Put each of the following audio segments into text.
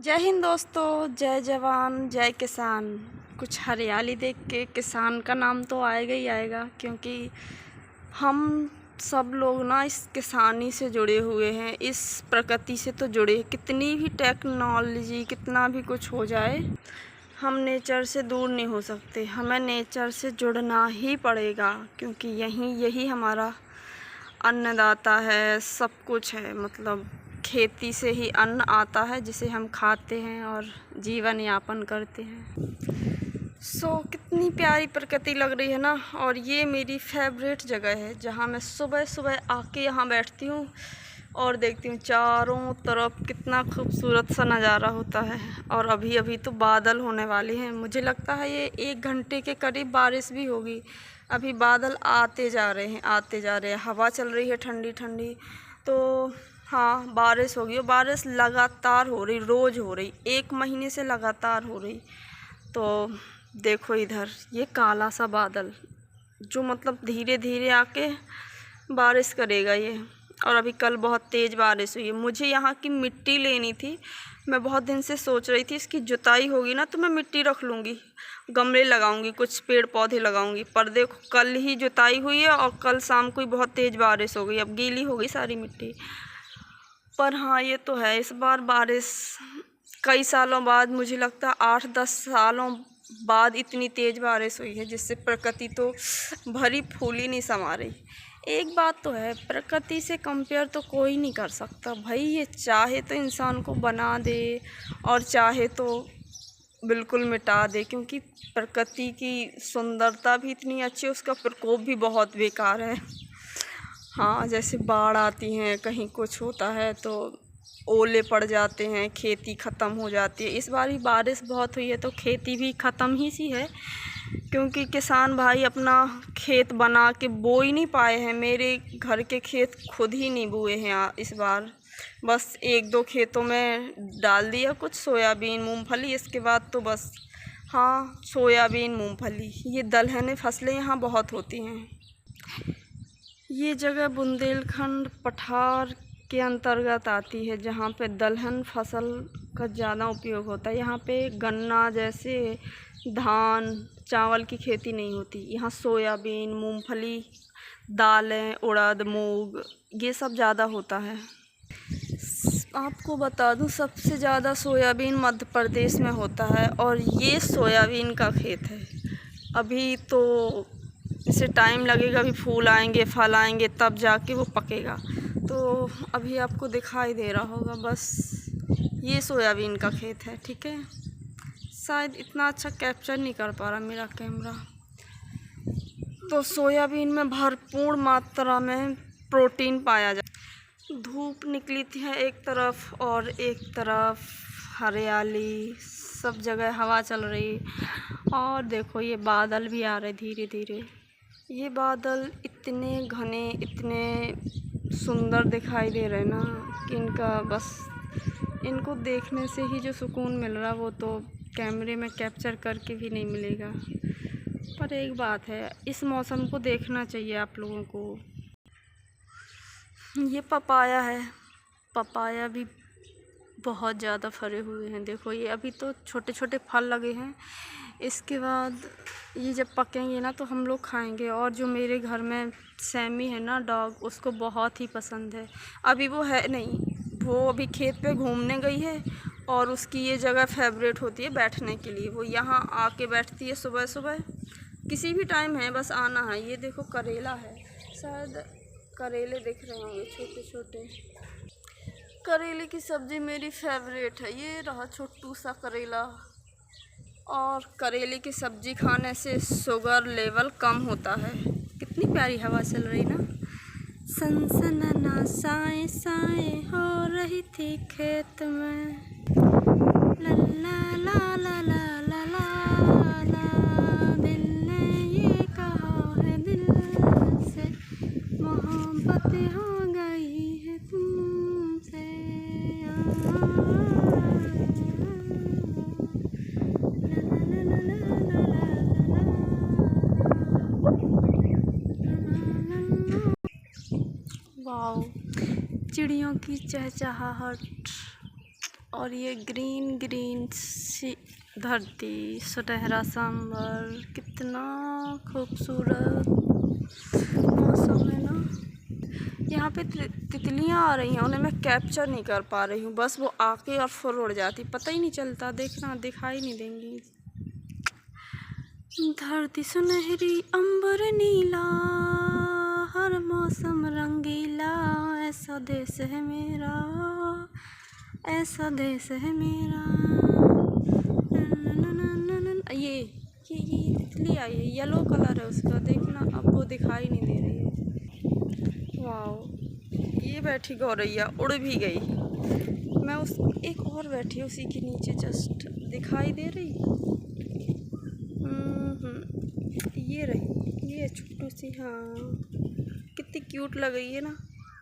जय हिंद दोस्तों, जय जवान जय किसान। कुछ हरियाली देख के किसान का नाम तो आएगा ही आएगा, क्योंकि हम सब लोग ना इस किसानी से जुड़े हुए हैं, इस प्रकृति से तो जुड़े हैं। कितनी भी टेक्नोलॉजी, कितना भी कुछ हो जाए, हम नेचर से दूर नहीं हो सकते। हमें नेचर से जुड़ना ही पड़ेगा, क्योंकि यही हमारा अन्नदाता है, सब कुछ है। मतलब खेती से ही अन्न आता है, जिसे हम खाते हैं और जीवन यापन करते हैं। कितनी प्यारी प्रकृति लग रही है ना। और ये मेरी फेवरेट जगह है, जहाँ मैं सुबह सुबह आके यहाँ बैठती हूँ और देखती हूँ चारों तरफ कितना खूबसूरत सा नज़ारा होता है। और अभी अभी तो बादल होने वाले हैं, मुझे लगता है ये 1 घंटे के करीब बारिश भी होगी। अभी बादल आते जा रहे हैं, हवा चल रही है ठंडी ठंडी। तो हाँ, बारिश होगी। और बारिश लगातार हो रही, रोज़ हो रही, 1 महीने से लगातार हो रही। तो देखो इधर ये काला सा बादल, जो मतलब धीरे धीरे आके बारिश करेगा ये। और अभी कल बहुत तेज़ बारिश हुई है। मुझे यहाँ की मिट्टी लेनी थी। मैं बहुत दिन से सोच रही थी, इसकी जुताई होगी ना तो मैं मिट्टी रख लूँगी, गमले लगाऊंगी, कुछ पेड़ पौधे लगाऊंगी। पर देखो कल ही जुताई हुई है और कल शाम को ही बहुत तेज़ बारिश हो गई। अब गीली हो गई सारी मिट्टी। पर हाँ, ये तो है, इस बार बारिश कई सालों बाद, मुझे लगता है 8-10 सालों बाद इतनी तेज़ बारिश हुई है, जिससे प्रकृति तो भरी फूली नहीं समा रही। एक बात तो है, प्रकृति से कंपेयर तो कोई नहीं कर सकता भाई। ये चाहे तो इंसान को बना दे और चाहे तो बिल्कुल मिटा दे, क्योंकि प्रकृति की सुंदरता भी इतनी अच्छी है, उसका प्रकोप भी बहुत बेकार है। हाँ, जैसे बाढ़ आती हैं, कहीं कुछ होता है तो ओले पड़ जाते हैं, खेती ख़त्म हो जाती है। इस बार ही बारिश बहुत हुई है तो खेती भी ख़त्म ही सी है, क्योंकि किसान भाई अपना खेत बना के बो ही नहीं पाए हैं। मेरे घर के खेत खुद ही नहीं बोए हैं इस बार। बस 1-2 खेतों में डाल दिया कुछ सोयाबीन मूंगफली, इसके बाद तो बस हाँ, सोयाबीन मूंगफली, ये दलहनी फसलें यहाँ बहुत होती हैं। ये जगह बुंदेलखंड पठार के अंतर्गत आती है, जहाँ पे दलहन फसल का ज़्यादा उपयोग होता है। यहाँ पे गन्ना जैसे धान चावल की खेती नहीं होती। यहाँ सोयाबीन मूंगफली, दालें, उड़द, मूंग, ये सब ज़्यादा होता है। आपको बता दूं, सबसे ज़्यादा सोयाबीन मध्य प्रदेश में होता है, और ये सोयाबीन का खेत है। अभी तो इसे टाइम लगेगा, अभी फूल आएंगे, फल आएंगे, तब जाके वो पकेगा। तो अभी आपको दिखाई दे रहा होगा, बस ये सोयाबीन का खेत है, ठीक है। शायद इतना अच्छा कैप्चर नहीं कर पा रहा मेरा कैमरा। तो सोयाबीन में भरपूर मात्रा में प्रोटीन पाया जाता। धूप निकली थी है एक तरफ, और एक तरफ हरियाली, सब जगह हवा चल रही। और देखो ये बादल भी आ रहे धीरे धीरे। ये बादल इतने घने, इतने सुंदर दिखाई दे रहे ना कि इनको देखने से ही जो सुकून मिल रहा, वो तो कैमरे में कैप्चर करके भी नहीं मिलेगा। पर एक बात है, इस मौसम को देखना चाहिए आप लोगों को। ये पपाया है, पपाया भी बहुत ज़्यादा फरे हुए हैं। देखो ये अभी तो छोटे छोटे फल लगे हैं, इसके बाद ये जब पकेंगे ना तो हम लोग खाएंगे। और जो मेरे घर में सैमी है ना, डॉग, उसको बहुत ही पसंद है। अभी वो है नहीं, वो अभी खेत पे घूमने गई है, और उसकी ये जगह फेवरेट होती है बैठने के लिए। वो यहाँ आके बैठती है सुबह सुबह, किसी भी टाइम है, बस आना है। ये देखो करेला है, शायद करेले दिख रहे होंगे छोटे छोटे। करेले की सब्ज़ी मेरी फेवरेट है। ये रहा छोटू सा करेला। और करेले की सब्ज़ी खाने से शुगर लेवल कम होता है। कितनी प्यारी हवा चल रही ना। सनसनाना साए साए हो रही थी खेत में, ला ला ला ला ला ला ला ला। दिल ने ये कहा है दिल से, मोहब्बत हो गई है तुमसे। वाओ, चिड़ियों की चहचहाहट, और ये ग्रीन ग्रीन सी धरती, सुनहरा सांबर, कितना खूबसूरत मौसम है ना। यहाँ पे तितलियाँ आ रही हैं, उन्हें मैं कैप्चर नहीं कर पा रही हूँ, बस वो आके और फिर उड़ जाती, पता ही नहीं चलता, देखना दिखाई नहीं देंगी। धरती सुनहरी अंबर नीला, हर मौसम रंगीला, ऐसा देश है मेरा, ऐसा देश है मेरा। ये तितली आई है, येलो कलर है उसका, देखना अब वो दिखाई नहीं दे रही है। वाह, ये बैठी गौरैया उड़ भी गई। मैं उस एक और बैठी उसी के नीचे, जस्ट दिखाई दे रही। ये रही, ये छोटू सी, हाँ कितनी क्यूट लग रही है ना।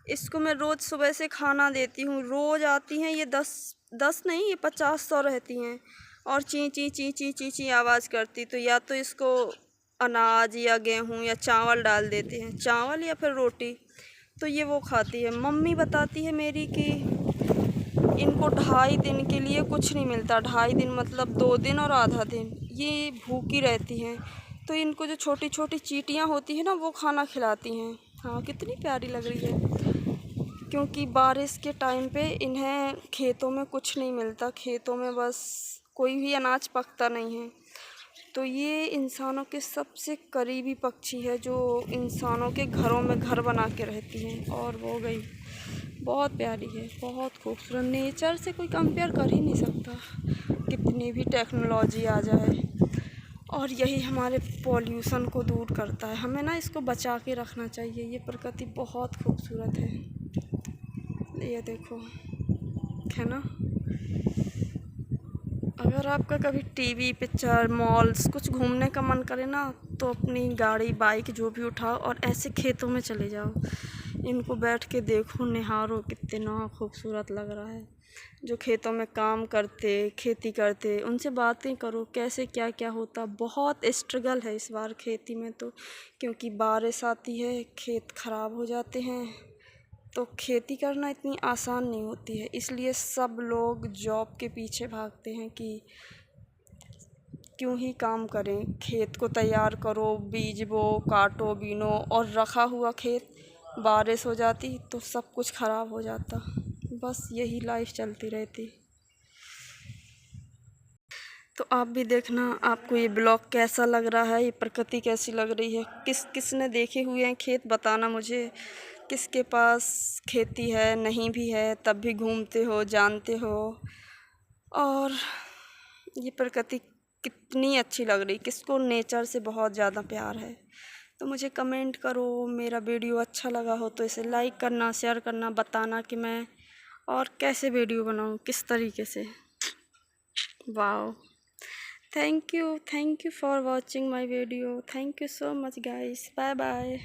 इसको मैं रोज़ सुबह से खाना देती हूँ, रोज़ आती हैं ये 10 नहीं, ये 50-100 रहती हैं और ची ची ची ची ची ची आवाज़ करती। तो या तो इसको अनाज या गेहूँ या चावल डाल देते हैं, चावल या फिर रोटी, तो ये वो खाती है। मम्मी बताती है मेरी कि इनको 2.5 दिन के लिए कुछ नहीं मिलता, 2.5 दिन मतलब 2 दिन और आधा दिन ये भूखी रहती हैं। तो इनको जो छोटी छोटी चींटियाँ होती हैं ना, वो खाना खिलाती हैं। हाँ कितनी प्यारी लग रही है। क्योंकि बारिश के टाइम पे इन्हें खेतों में कुछ नहीं मिलता, खेतों में बस कोई भी अनाज पकता नहीं है। तो ये इंसानों के सबसे करीबी पक्षी है, जो इंसानों के घरों में घर बना के रहती हैं। और वो गई, बहुत प्यारी है, बहुत खूबसूरत, नेचर से कोई कंपेयर कर ही नहीं सकता, कितनी भी टेक्नोलॉजी आ जाए। और यही हमारे पॉल्यूशन को दूर करता है, हमें ना इसको बचा के रखना चाहिए। ये प्रकृति बहुत खूबसूरत है, ये देखो, है ना। अगर आपका कभी टीवी, पिक्चर, मॉल्स कुछ घूमने का मन करे ना, तो अपनी गाड़ी, बाइक जो भी उठाओ और ऐसे खेतों में चले जाओ, इनको बैठ के देखो, निहारो, कितना खूबसूरत लग रहा है। जो खेतों में काम करते, खेती करते, उनसे बातें करो, कैसे क्या क्या होता। बहुत स्ट्रगल है इस बार खेती में तो, क्योंकि बारिश आती है, खेत ख़राब हो जाते हैं, तो खेती करना इतनी आसान नहीं होती है। इसलिए सब लोग जॉब के पीछे भागते हैं कि क्यों ही काम करें, खेत को तैयार करो, बीज बो, काटो, बीनो, और रखा हुआ खेत बारिश हो जाती तो सब कुछ ख़राब हो जाता। बस यही लाइफ चलती रहती। तो आप भी देखना, आपको ये ब्लॉग कैसा लग रहा है, ये प्रकृति कैसी लग रही है, किसने देखे हुए हैं खेत, बताना मुझे। किसके पास खेती है, नहीं भी है, तब भी घूमते हो, जानते हो। और ये प्रकृति कितनी अच्छी लग रही, किसको नेचर से बहुत ज़्यादा प्यार है, तो मुझे कमेंट करो। मेरा वीडियो अच्छा लगा हो तो इसे लाइक करना, शेयर करना, बताना कि मैं और कैसे वीडियो बनाऊँ, किस तरीके से। Wow, thank you for watching my video, thank you so much guys, bye bye.